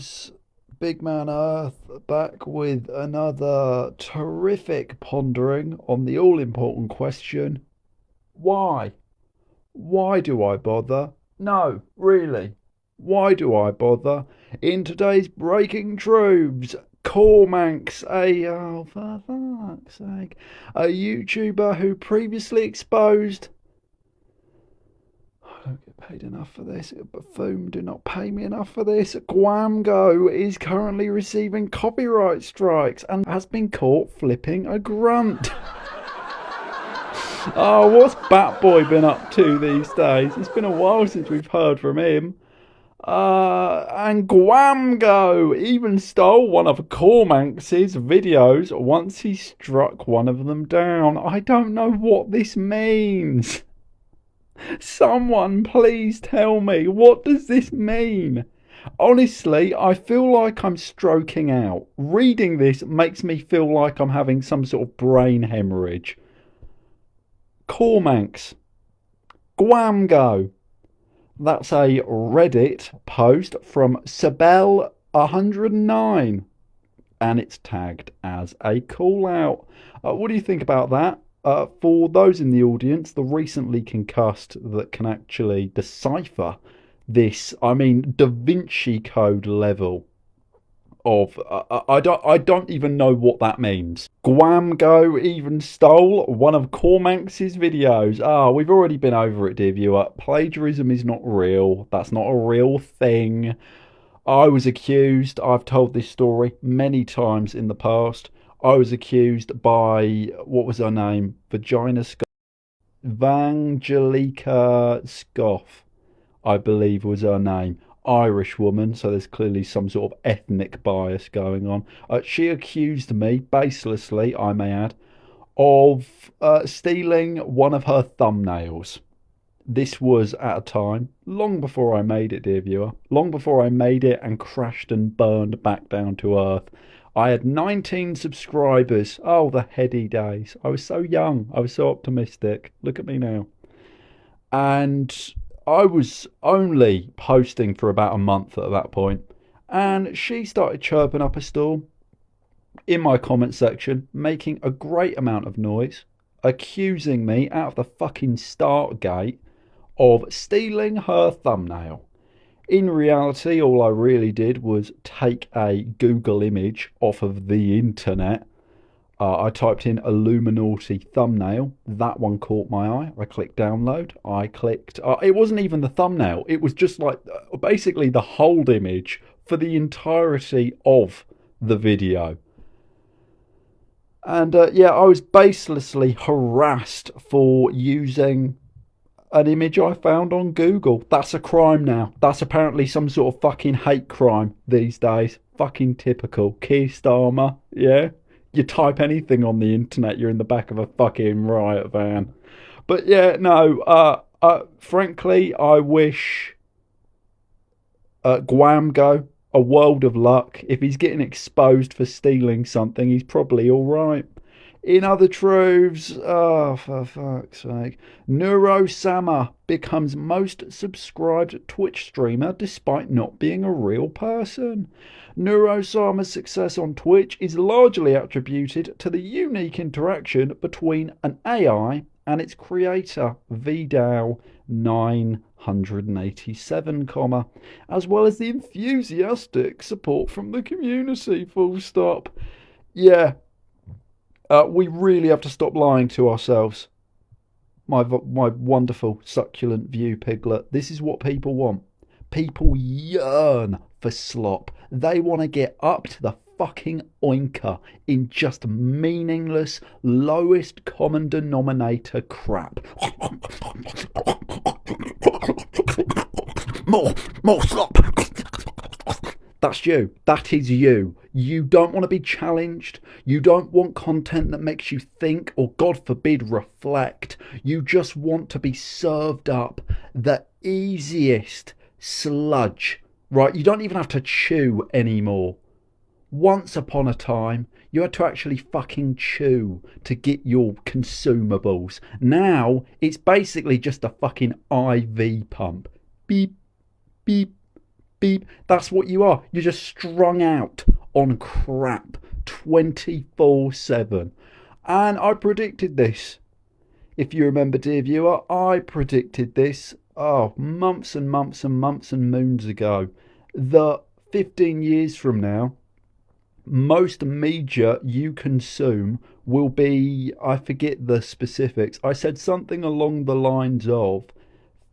Truves, Big Man Earth, back with another terrific pondering on the all important question: why? Why do I bother? No, really. Why do I bother? In today's Breaking Truves, Cormanc's for fuck's sake, a YouTuber who previously exposed. I don't get paid enough for this. Buffoon do not pay me enough for this. Guamgo is currently receiving copyright strikes and has been caught flipping a grunt. Oh, what's Batboy been up to these days? It's been a while since we've heard from him. And Guamgo even stole one of Cormanc's videos once he struck one of them down. I don't know what this means. Someone please tell me, what does this mean? Honestly, I feel like I'm stroking out. Reading this makes me feel like I'm having some sort of brain hemorrhage. Cormanc's. Guamgo. That's a Reddit post from Sabel109. And it's tagged as a call out. What do you think about that? For those in the audience, the recently concussed that can actually decipher this, I mean, Da Vinci Code level of, I don't even know what that means. Guamgo even stole one of Cormanc's videos. We've already been over it, dear viewer. Plagiarism is not real. That's not a real thing. I was accused, I've told this story many times in the past. I was accused by, what was her name? Evangelica Scoff, I believe was her name. Irish woman, so there's clearly some sort of ethnic bias going on. She accused me, baselessly, I may add, of stealing one of her thumbnails. This was at a time long before I made it, dear viewer. Long before I made it and crashed and burned back down to earth. I had 19 subscribers. Oh, the heady days. I was so young. I was so optimistic. Look at me now. And I was only posting for about a month at that point. And she started chirping up a storm in my comment section, making a great amount of noise, accusing me out of the fucking start gate of stealing her thumbnail. In reality, all I really did was take a Google image off of the internet. I typed in Illuminati thumbnail. That one caught my eye. I clicked download. I clicked... it wasn't even the thumbnail. It was just like basically the hold image for the entirety of the video. And I was baselessly harassed for using an image I found on Google. That's a crime now. That's apparently some sort of fucking hate crime these days. Fucking typical. Keir Starmer, yeah? You type anything on the internet, you're in the back of a fucking riot van. But yeah, no, frankly, I wish Guamgo a world of luck. If he's getting exposed for stealing something, he's probably alright. In other truths, for fuck's sake, Neuro-sama becomes most subscribed Twitch streamer despite not being a real person. Neuro-sama's success on Twitch is largely attributed to the unique interaction between an AI and its creator, VDAO 987, as well as the enthusiastic support from the community, full stop. Yeah. We really have to stop lying to ourselves. My wonderful, succulent viewPiglet. This is what people want. People yearn for slop. They want to get up to the fucking oinker in just meaningless, lowest common denominator crap. More slop. That's you. That is you. You don't want to be challenged. You don't want content that makes you think or, God forbid, reflect. You just want to be served up the easiest sludge, right? You don't even have to chew anymore. Once upon a time, you had to actually fucking chew to get your consumables. Now, it's basically just a fucking IV pump. Beep, beep, beep. That's what you are. You're just strung out on crap 24/7. And I predicted this. If you remember, dear viewer, I predicted this, months and months and months and moons ago, that 15 years from now, most media you consume will be, I forget the specifics, I said something along the lines of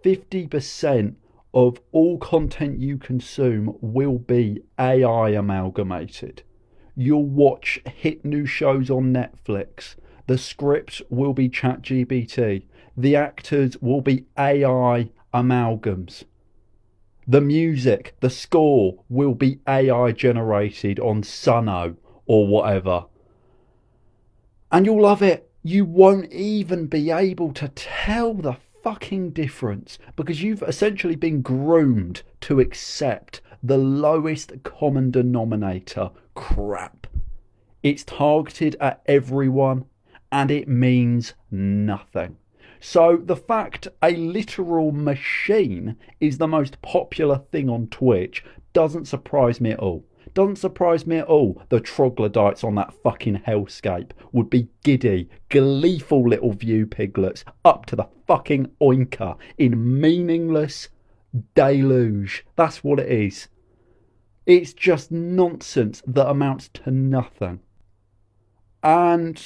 50% of all content you consume will be AI amalgamated. You'll watch hit new shows on Netflix. The scripts will be ChatGPT. The actors will be AI amalgams. The music, the score will be AI generated on Suno or whatever. And you'll love it. You won't even be able to tell the fucking difference because you've essentially been groomed to accept the lowest common denominator crap. It's targeted at everyone and it means nothing. So the fact a literal machine is the most popular thing on Twitch doesn't surprise me at all. Doesn't surprise me at all. The troglodytes on that fucking hellscape would be giddy, gleeful little viewPiglets up to the fucking oinker in meaningless deluge. That's what it is. It's just nonsense that amounts to nothing. And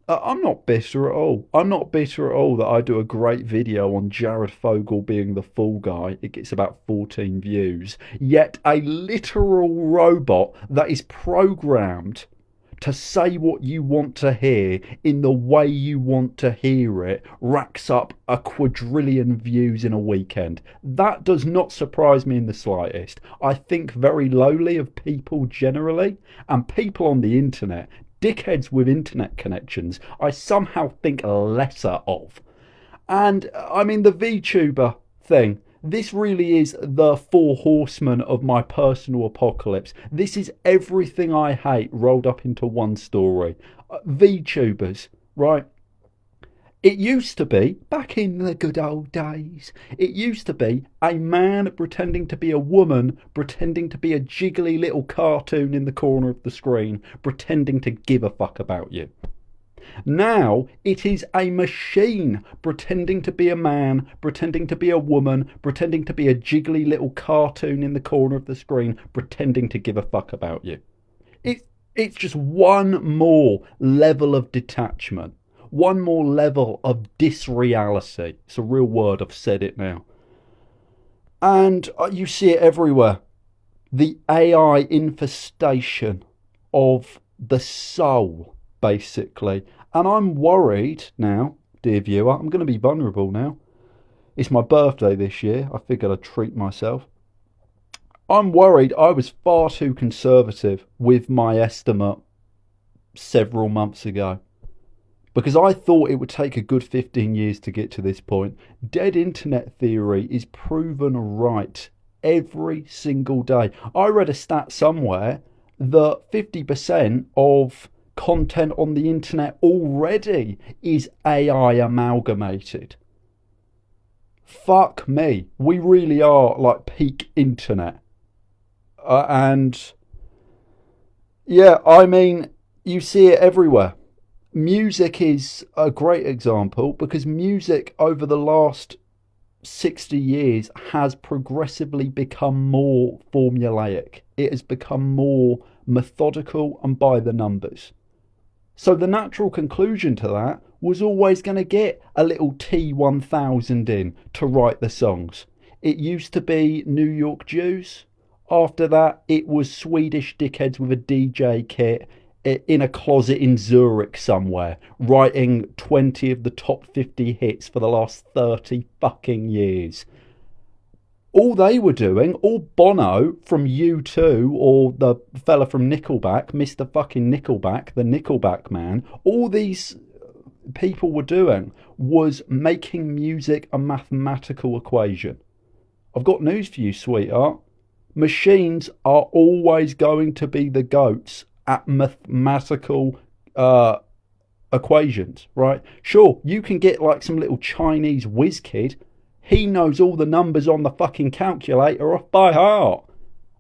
I'm not bitter at all. I'm not bitter at all that I do a great video on Jared Fogle being the fall guy. It gets about 14 views. Yet a literal robot that is programmed to say what you want to hear in the way you want to hear it racks up a quadrillion views in a weekend. That does not surprise me in the slightest. I think very lowly of people generally, and people on the internet, dickheads with internet connections, I somehow think lesser of. And I mean, the VTuber thing, this really is the four horsemen of my personal apocalypse. This is everything I hate rolled up into one story. VTubers, right? It used to be, back in the good old days, it used to be a man pretending to be a woman, pretending to be a jiggly little cartoon in the corner of the screen, pretending to give a fuck about you. Now it is a machine pretending to be a man, pretending to be a woman, pretending to be a jiggly little cartoon in the corner of the screen, pretending to give a fuck about you. It's just one more level of detachment. One more level of disreality. It's a real word, I've said it now. And you see it everywhere. The AI infestation of the soul, basically. And I'm worried now, dear viewer, I'm going to be vulnerable now. It's my birthday this year. I figured I'd treat myself. I'm worried I was far too conservative with my estimate several months ago. Because I thought it would take a good 15 years to get to this point. Dead internet theory is proven right every single day. I read a stat somewhere that 50% of content on the internet already is AI amalgamated. Fuck me. We really are like peak internet. And yeah, I mean, you see it everywhere. Music is a great example because music over the last 60 years has progressively become more formulaic. It has become more methodical and by the numbers. So the natural conclusion to that was always going to get a little T1000 in to write the songs. It used to be New York Jews. After that, it was Swedish dickheads with a DJ kit in a closet in Zurich somewhere, writing 20 of the top 50 hits for the last 30 fucking years. All they were doing, all Bono from U2 or the fella from Nickelback, Mr. fucking Nickelback, the Nickelback man, all these people were doing was making music a mathematical equation. I've got news for you, sweetheart. Machines are always going to be the goats at mathematical equations, right? Sure, you can get like some little Chinese whiz kid He knows all the numbers on the fucking calculator off by heart.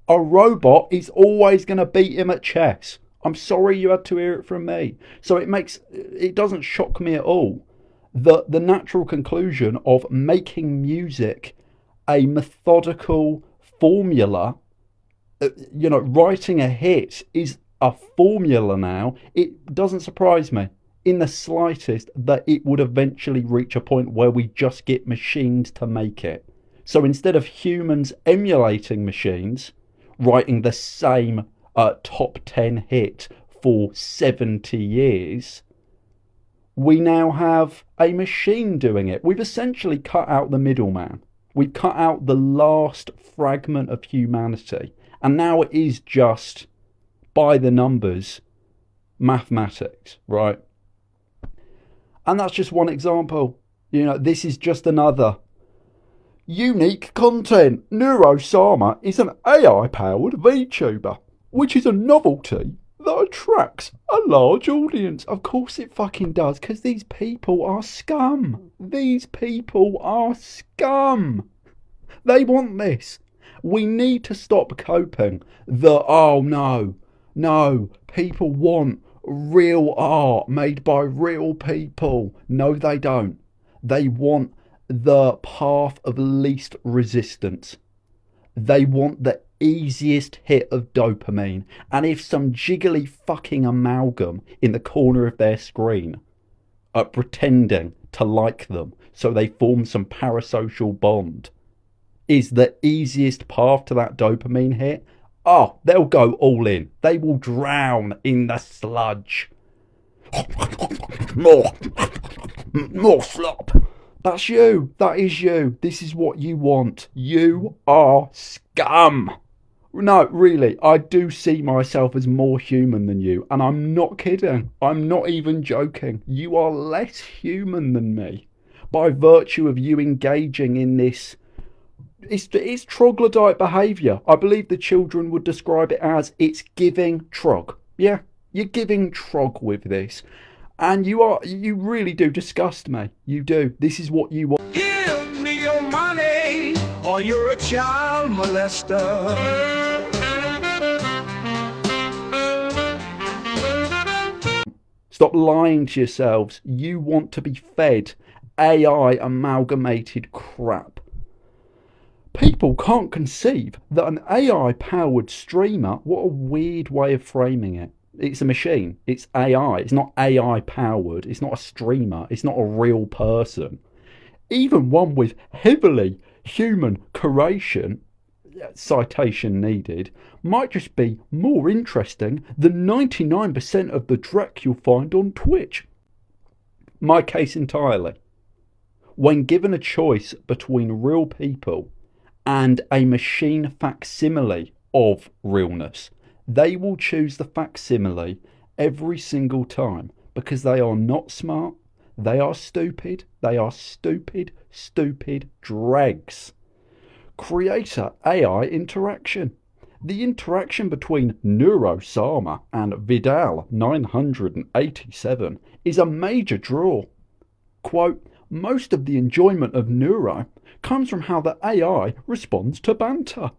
A robot is always going to beat him at chess. I'm sorry you had to hear it from me. So it doesn't shock me at all that the natural conclusion of making music a methodical formula, writing a hit is a formula now. It doesn't surprise me in the slightest that it would eventually reach a point where we just get machines to make it. So instead of humans emulating machines, writing the same top 10 hit for 70 years, we now have a machine doing it. We've essentially cut out the middleman. We've cut out the last fragment of humanity. And now it is just, by the numbers, mathematics, right? And that's just one example. This is just another. Unique content. Neuro-sama is an AI-powered VTuber, which is a novelty that attracts a large audience. Of course it fucking does, because these people are scum. These people are scum. They want this. We need to stop coping that, oh no, people want real art made by real people. No, they don't. They want the path of least resistance. They want the easiest hit of dopamine. And if some jiggly fucking amalgam in the corner of their screen are pretending to like them so they form some parasocial bond is the easiest path to that dopamine hit, they'll go all in. They will drown in the sludge. More slop. That's you. That is you. This is what you want. You are scum. No, really, I do see myself as more human than you. And I'm not kidding. I'm not even joking. You are less human than me by virtue of you engaging in this. It's troglodyte behaviour. I believe the children would describe it as it's giving trog. Yeah, you're giving trog with this. And you really do disgust me. You do. This is what you want. Give me your money or you're a child molester. Stop lying to yourselves. You want to be fed AI amalgamated crap. People can't conceive that an AI-powered streamer, what a weird way of framing it. It's a machine. It's AI. It's not AI-powered. It's not a streamer. It's not a real person. Even one with heavily human curation, citation needed, might just be more interesting than 99% of the dreck you'll find on Twitch. My case entirely. When given a choice between real people and a machine facsimile of realness, they will choose the facsimile every single time because they are not smart, they are stupid dregs. Creator AI interaction. The interaction between Neuro-sama and Vidal 987 is a major draw. Quote, most of the enjoyment of Neuro comes from how the AI responds to banter.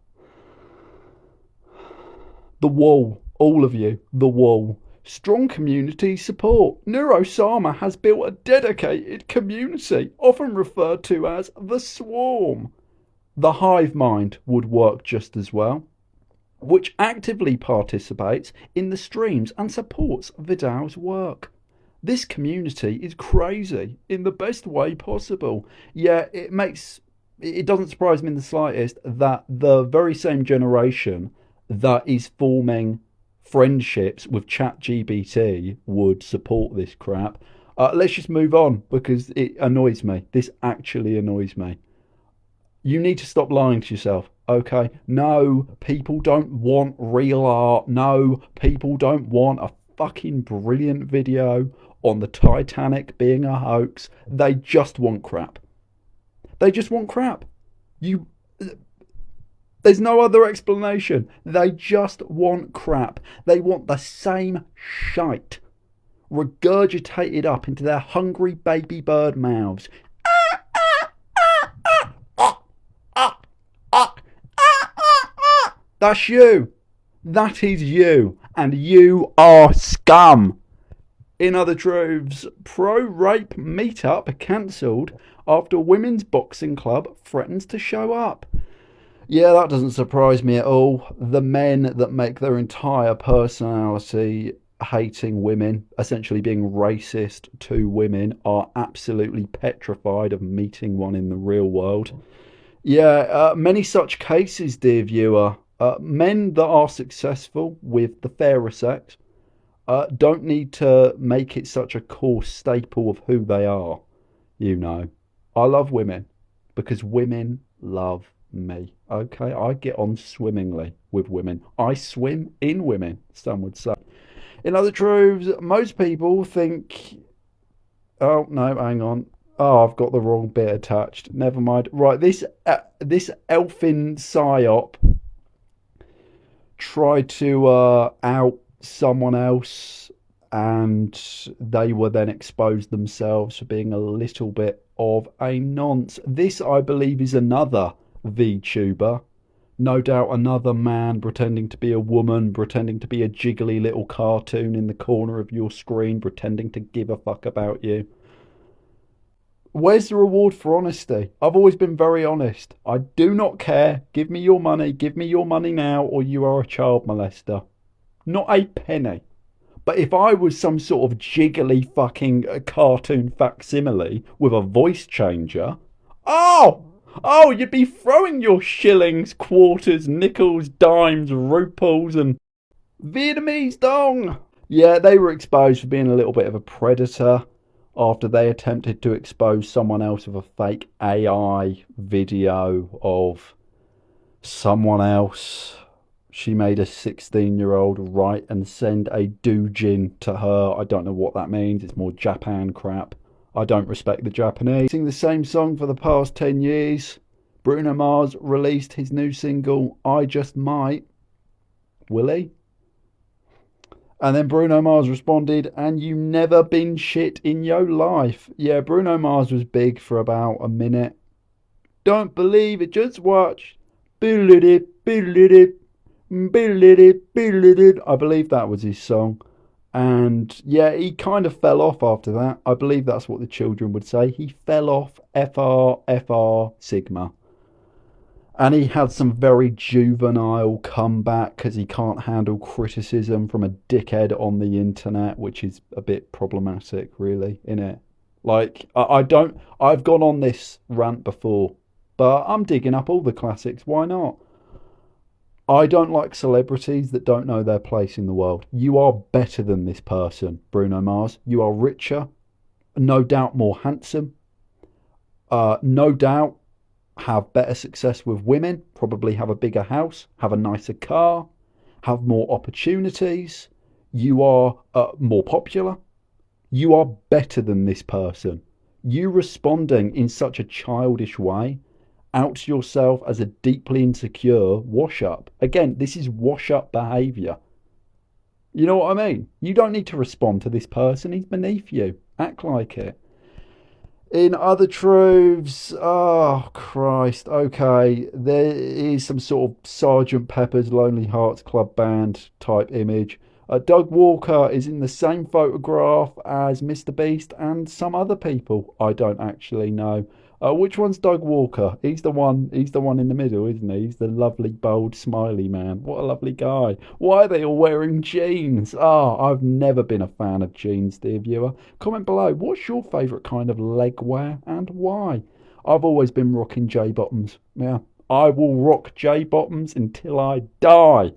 The wall, all of you, the wall. Strong community support. Neuro-sama has built a dedicated community, often referred to as the swarm. The hive mind would work just as well, which actively participates in the streams and supports Vidal's work. This community is crazy in the best way possible. Yeah, it doesn't surprise me in the slightest that the very same generation that is forming friendships with ChatGPT would support this crap. Let's just move on because it annoys me. This actually annoys me. You need to stop lying to yourself, okay? No, people don't want real art. No, people don't want a fucking brilliant video on the Titanic being a hoax. They just want crap. They just want crap. There's no other explanation. They just want crap. They want the same shite regurgitated up into their hungry baby bird mouths. That's you. That is you. And you are scum. In other truths, pro-rape meetup cancelled after women's boxing club threatens to show up. Yeah, that doesn't surprise me at all. The men that make their entire personality hating women, essentially being racist to women, are absolutely petrified of meeting one in the real world. Yeah, many such cases, dear viewer. Men that are successful with the fairer sex don't need to make it such a core staple of who they are. You know, I love women because women love me. Okay, I get on swimmingly with women. I swim in women, some would say. In other truths, most people think. Oh no, hang on. Oh, I've got the wrong bit attached. Never mind. Right, this elfin psyop tried to out someone else, and they were then exposed themselves for being a little bit of a nonce. This, I believe, is another VTuber. No doubt another man pretending to be a woman, pretending to be a jiggly little cartoon in the corner of your screen, pretending to give a fuck about you. Where's the reward for honesty? I've always been very honest. I do not care. Give me your money. Give me your money now, or you are a child molester. Not a penny. But if I was some sort of jiggly fucking cartoon facsimile with a voice changer, oh, you'd be throwing your shillings, quarters, nickels, dimes, ruples, and Vietnamese dong. Yeah, they were exposed for being a little bit of a predator after they attempted to expose someone else with a fake AI video of someone else. She made a 16-year-old write and send a doujin to her. I don't know what that means. It's more Japan crap. I don't respect the Japanese. Sing the same song for the past 10 years. Bruno Mars released his new single, I Just Might. Will he? And then Bruno Mars responded, and you never been shit in your life. Yeah, Bruno Mars was big for about a minute. Don't believe it, just watch. I believe that was his song. And yeah, he kind of fell off after that. I believe that's what the children would say. He fell off FR Sigma. And he had some very juvenile comeback because he can't handle criticism from a dickhead on the internet, which is a bit problematic, really, innit? Like, I've gone on this rant before, but I'm digging up all the classics. Why not? I don't like celebrities that don't know their place in the world. You are better than this person, Bruno Mars. You are richer, no doubt more handsome, no doubt have better success with women, probably have a bigger house, have a nicer car, have more opportunities. You are more popular. You are better than this person. You responding in such a childish way outs yourself as a deeply insecure wash-up. Again, this is wash-up behaviour. You know what I mean? You don't need to respond to this person. He's beneath you. Act like it. In other truths, oh Christ, okay, there is some sort of Sergeant Pepper's Lonely Hearts Club Band type image. Doug Walker is in the same photograph as Mr. Beast and some other people. I don't actually know. Which one's Doug Walker? He's the one in the middle, isn't he? He's the lovely, bold, smiley man. What a lovely guy. Why are they all wearing jeans? I've never been a fan of jeans, dear viewer. Comment below, what's your favourite kind of leg wear and why? I've always been rocking J-bottoms. Yeah, I will rock J-bottoms until I die.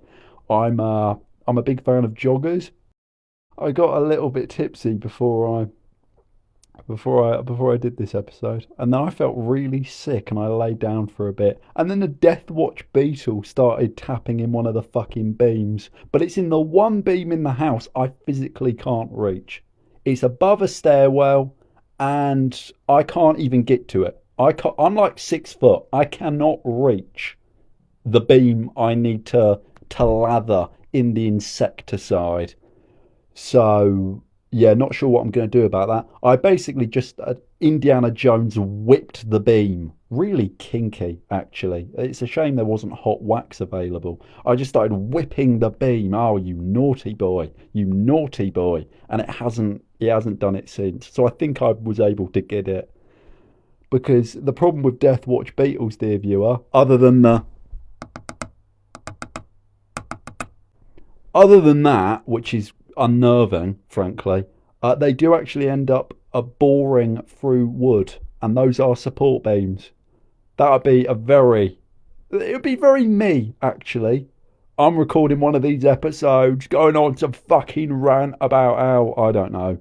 I'm a big fan of joggers. I got a little bit tipsy before I did this episode, and then I felt really sick and I lay down for a bit, and then the Death Watch beetle started tapping in one of the fucking beams, but it's in the one beam in the house I physically can't reach. It's above a stairwell and I can't even get to it. I'm like 6 foot. I cannot reach the beam I need to lather in the insecticide. So yeah, not sure what I'm going to do about that. I basically just Indiana Jones whipped the beam really kinky, actually. It's a shame there wasn't hot wax available. I just started whipping the beam. Oh, you naughty boy, you naughty boy. And it hasn't done it since. So I think I was able to get it. Because the problem with Death Watch Beatles, dear viewer, other than that, which is unnerving, frankly, they do actually end up boring through wood, and those are support beams. That would be it would be very me, actually. I'm recording one of these episodes, going on some fucking rant about how, I don't know.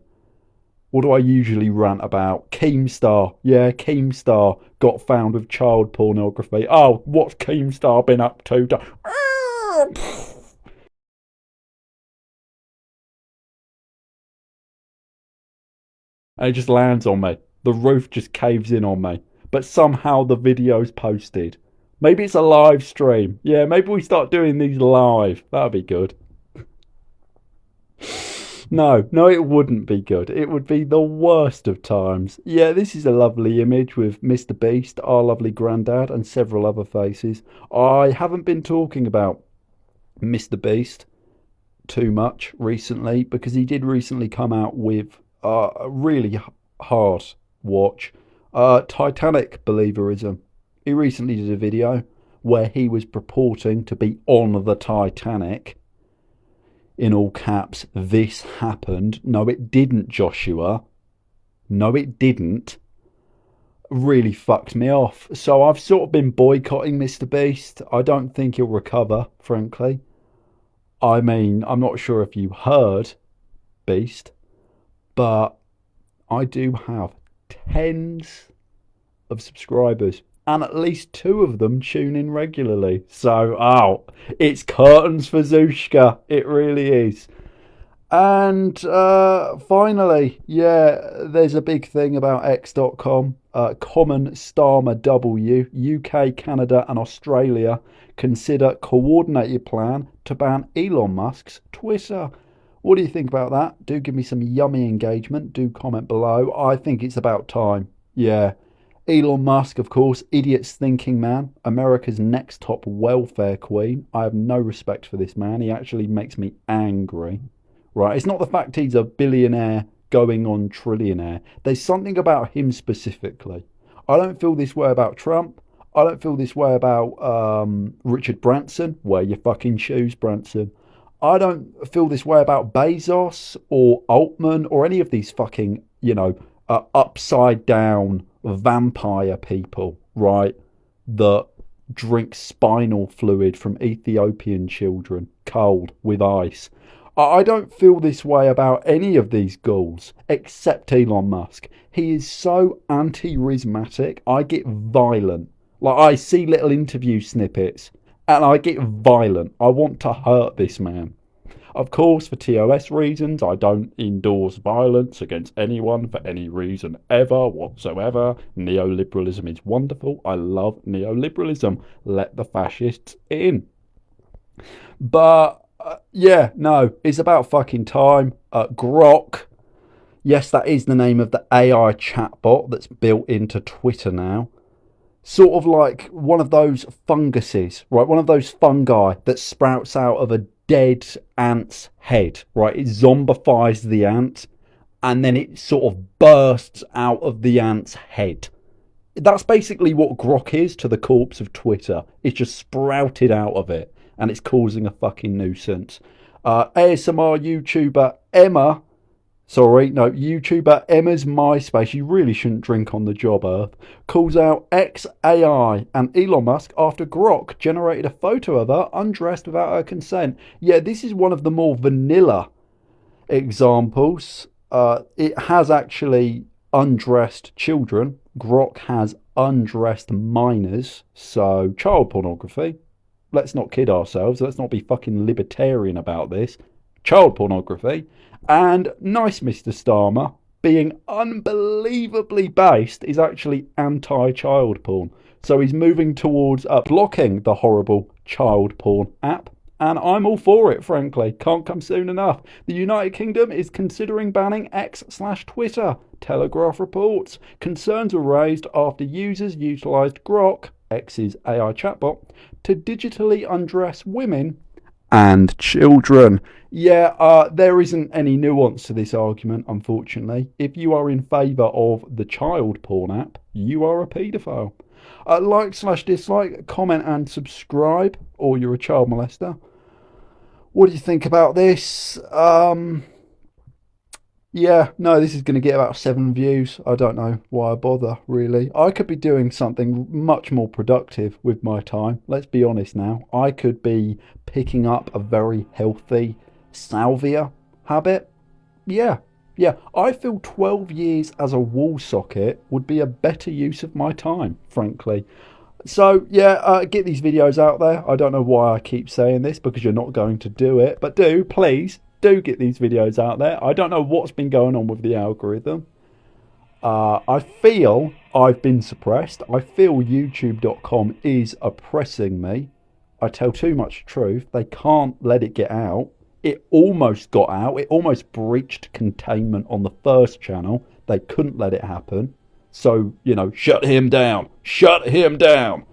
What do I usually rant about? Keemstar. Yeah, Keemstar got found with child pornography. Oh, what's Keemstar been up to? And it just lands on me. The roof just caves in on me. But somehow the video's posted. Maybe it's a live stream. Yeah, maybe we start doing these live. That'd be good. No, it wouldn't be good. It would be the worst of times. Yeah, this is a lovely image with Mr. Beast, our lovely granddad, and several other faces. I haven't been talking about Mr. Beast too much recently because he did recently come out with a really hard watch, Titanic believerism. He recently did a video where he was purporting to be on the Titanic. In all caps, this happened. No, it didn't, Joshua. No, it didn't. Really fucked me off. So I've sort of been boycotting Mr. Beast. I don't think he'll recover, frankly. I mean, I'm not sure if you heard, Beast, but I do have tens of subscribers, and at least 2 of them tune in regularly. So, it's curtains for Zuzka. It really is. And finally, there's a big thing about X.com. Common Starmer W, UK, Canada, and Australia consider coordinated plan to ban Elon Musk's Twitter. What do you think about that? Do give me some yummy engagement. Do comment below. I think it's about time. Yeah. Elon Musk, of course, idiot's thinking man, America's next top welfare queen. I have no respect for this man. He actually makes me angry. Right? It's not the fact he's a billionaire going on trillionaire. There's something about him specifically. I don't feel this way about Trump. I don't feel this way about Richard Branson. Wear your fucking shoes, Branson. I don't feel this way about Bezos or Altman or any of these fucking, upside down vampire people, right? That drink spinal fluid from Ethiopian children, cold with ice. I don't feel this way about any of these ghouls except Elon Musk. He is so anti-charismatic, I get violent. Like, I see little interview snippets and I get violent. I want to hurt this man. Of course, for TOS reasons, I don't endorse violence against anyone for any reason ever whatsoever. Neoliberalism is wonderful. I love neoliberalism. Let the fascists in. But, it's about fucking time. Grok. Yes, that is the name of the AI chatbot that's built into Twitter now. Sort of like one of those funguses, right? One of those fungi that sprouts out of a dead ant's head, right? It zombifies the ant and then it sort of bursts out of the ant's head. That's basically what Grok is to the corpse of Twitter. It's just sprouted out of it and it's causing a fucking nuisance. ASMR YouTuber YouTuber Emma's MySpace, you really shouldn't drink on the job, Earth, calls out XAI and Elon Musk after Grok generated a photo of her undressed without her consent. Yeah, this is one of the more vanilla examples. It has actually undressed children. Grok has undressed minors, so child pornography. Let's not kid ourselves. Let's not be fucking libertarian about this. Child pornography. And nice Mr. Starmer, being unbelievably based, is actually anti-child porn. So he's moving towards blocking the horrible child porn app. And I'm all for it, frankly. Can't come soon enough. The United Kingdom is considering banning X/Twitter. Telegraph reports. Concerns were raised after users utilised Grok, X's AI chatbot, to digitally undress women and children. Yeah, there isn't any nuance to this argument, unfortunately. If you are in favour of the child porn app, you are a paedophile. Like/dislike, comment and subscribe, or you're a child molester. What do you think about this? Yeah, no, this is going to get about 7 views. I don't know why I bother, really. I could be doing something much more productive with my time. Let's be honest now. I could be picking up a very healthy salvia habit. Yeah. I feel 12 years as a wall socket would be a better use of my time, frankly. So, yeah, get these videos out there. I don't know why I keep saying this, because you're not going to do it. But please do get these videos out there. I don't know what's been going on with the algorithm. I feel I've been suppressed. I feel YouTube.com is oppressing me. I tell too much truth. They can't let it get out. It almost got out. It almost breached containment on the first channel. They couldn't let it happen. So, shut him down. Shut him down.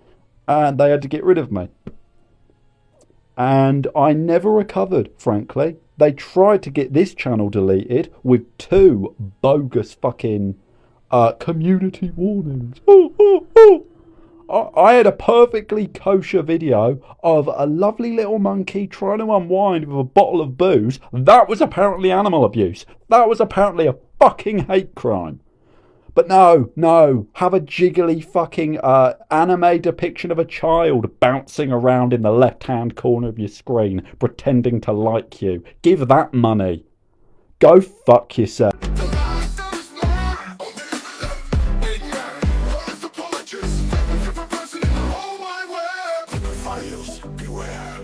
And they had to get rid of me. And I never recovered, frankly. They tried to get this channel deleted with 2 bogus fucking community warnings. I had a perfectly kosher video of a lovely little monkey trying to unwind with a bottle of booze. That was apparently animal abuse. That was apparently a fucking hate crime. But no, have a jiggly fucking anime depiction of a child bouncing around in the left-hand corner of your screen, pretending to like you. Give that money. Go fuck yourself.